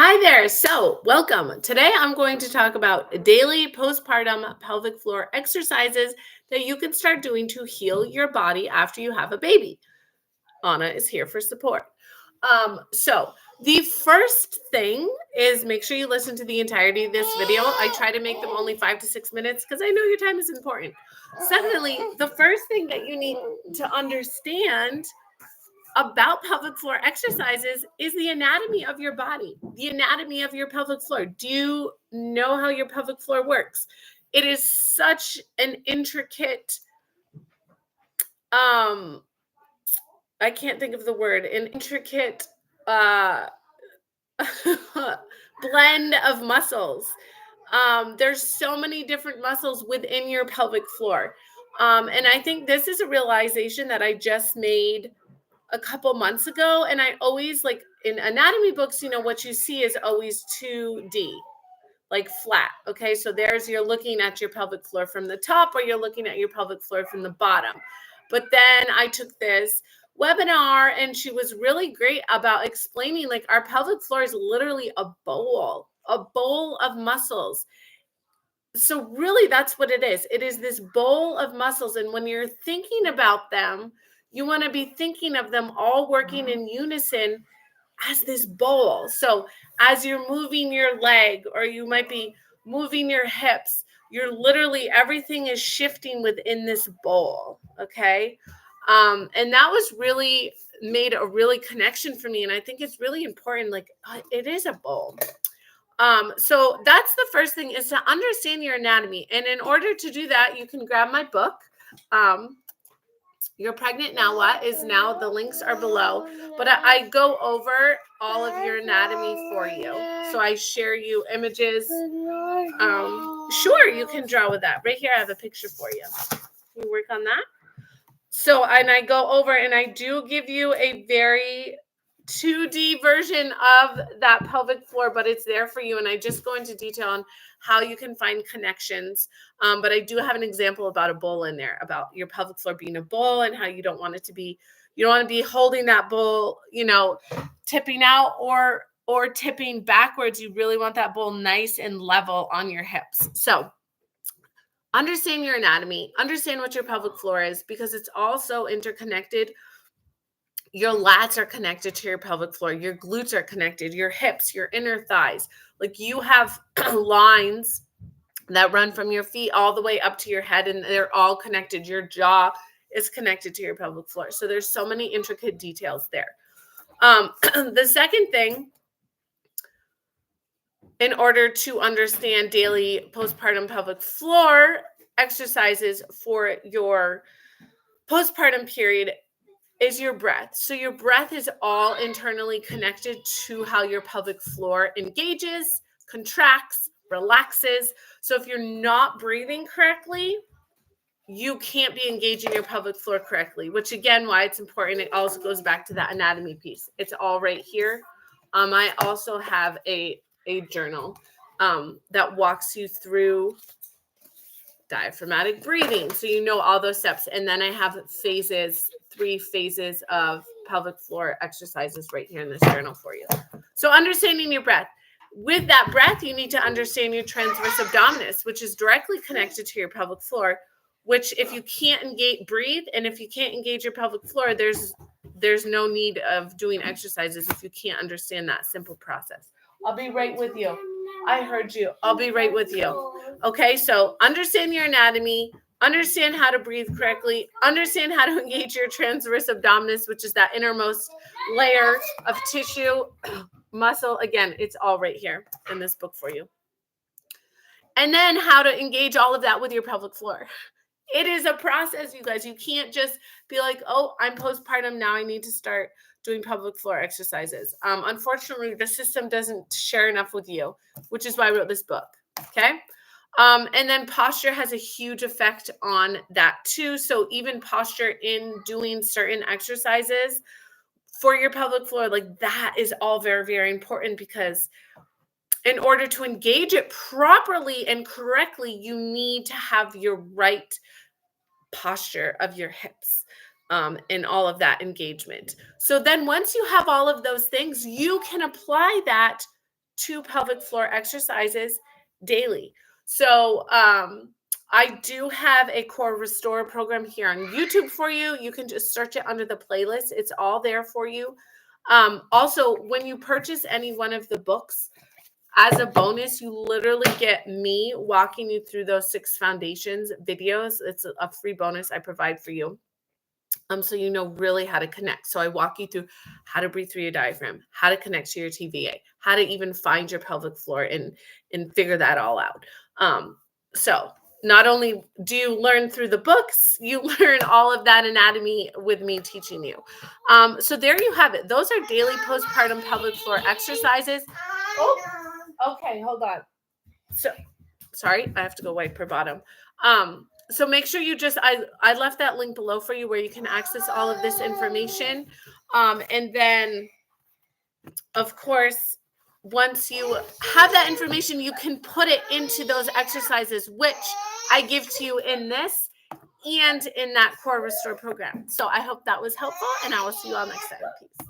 Hi there. So, welcome. Today I'm going to talk about daily postpartum pelvic floor exercises that you can start doing to heal your body after you have a baby. Anna is here for support. So the first thing is make sure you listen to the entirety of this video. I try to make them only 5 to 6 minutes because I know your time is important. Secondly, the first thing that you need to understand about pelvic floor exercises is the anatomy of your body, the anatomy of your pelvic floor. Do you know how your pelvic floor works? It is such an intricate, I can't think of the word, an intricate blend of muscles. There's so many different muscles within your pelvic floor. And I think this is a realization that I just made a couple months ago. And I always, like in anatomy books, what you see is always 2D, like flat. Okay. So you're looking at your pelvic floor from the top, or you're looking at your pelvic floor from the bottom. But then I took this webinar and she was really great about explaining, like, our pelvic floor is literally a bowl of muscles. So really that's what it is. It is this bowl of muscles. And when you're thinking about them, you want to be thinking of them all working in unison as this bowl. So as you're moving your leg, or you might be moving your hips, everything is shifting within this bowl. Okay. And that was really made a really connection for me. And I think it's really important. Like, it is a bowl. So that's the first thing, is to understand your anatomy. And in order to do that, you can grab my book. You're Pregnant Now What is now, the links are below, but I go over all of your anatomy for you. So I share you images. Sure, you can draw with that. Right here, I have a picture for you. Can you work on that? So, and I go over and I do give you a very 2D version of that pelvic floor, but it's there for you. And I just go into detail on how you can find connections. But I do have an example about a bowl in there, about your pelvic floor being a bowl, and how you don't want to be holding that bowl, tipping out or tipping backwards. You really want that bowl nice and level on your hips. So understand your anatomy, understand what your pelvic floor is, because it's also interconnected. Your lats are connected to your pelvic floor. Your glutes are connected, your hips, your inner thighs. Like, you have lines that run from your feet all the way up to your head, and they're all connected. Your jaw is connected to your pelvic floor. So there's so many intricate details there. The second thing, in order to understand daily postpartum pelvic floor exercises for your postpartum period, is your breath. So your breath is all internally connected to how your pelvic floor engages, contracts, relaxes. So if you're not breathing correctly, you can't be engaging your pelvic floor correctly, which, again, why it's important. It also goes back to that anatomy piece. It's all right here. I also have a journal that walks you through diaphragmatic breathing, so you know all those steps. And then I have 3 phases of pelvic floor exercises right here in this journal for you. So understanding your breath. With that breath, you need to understand your transverse abdominis, which is directly connected to your pelvic floor, which, if you can't breathe, and if you can't engage your pelvic floor, there's no need of doing exercises if you can't understand that simple process. I'll be right with you. I heard you. I'll be right with you. Okay, so understand your anatomy, understand how to breathe correctly, understand how to engage your transverse abdominis, which is that innermost layer of tissue, muscle. Again, it's all right here in this book for you. And then how to engage all of that with your pelvic floor. It is a process, you guys. You can't just be like, oh, I'm postpartum, now I need to start doing pelvic floor exercises. Unfortunately, the system doesn't share enough with you, which is why I wrote this book. Okay. And then posture has a huge effect on that too. So even posture in doing certain exercises for your pelvic floor, like, that is all very, very important, because in order to engage it properly and correctly, you need to have your right posture of your hips and all of that engagement. So then once you have all of those things, you can apply that 2 pelvic floor exercises daily. So I do have a core restore program here on YouTube for you. You can just search it under the playlist. It's all there for you. Also, when you purchase any one of the books, as a bonus, you literally get me walking you through those 6 foundations videos. It's a free bonus I provide for you. So you know really how to connect. So I walk you through how to breathe through your diaphragm, how to connect to your TVA, how to even find your pelvic floor and figure that all out. So not only do you learn through the books, you learn all of that anatomy with me teaching you. So there you have it. Those are daily postpartum pelvic floor exercises. Oh, okay, hold on. So sorry, I have to go wipe her bottom. So make sure you just, I left that link below for you where you can access all of this information. And then, of course, once you have that information, you can put it into those exercises, which I give to you in this and in that core restore program. So I hope that was helpful, and I will see you all next time. Peace.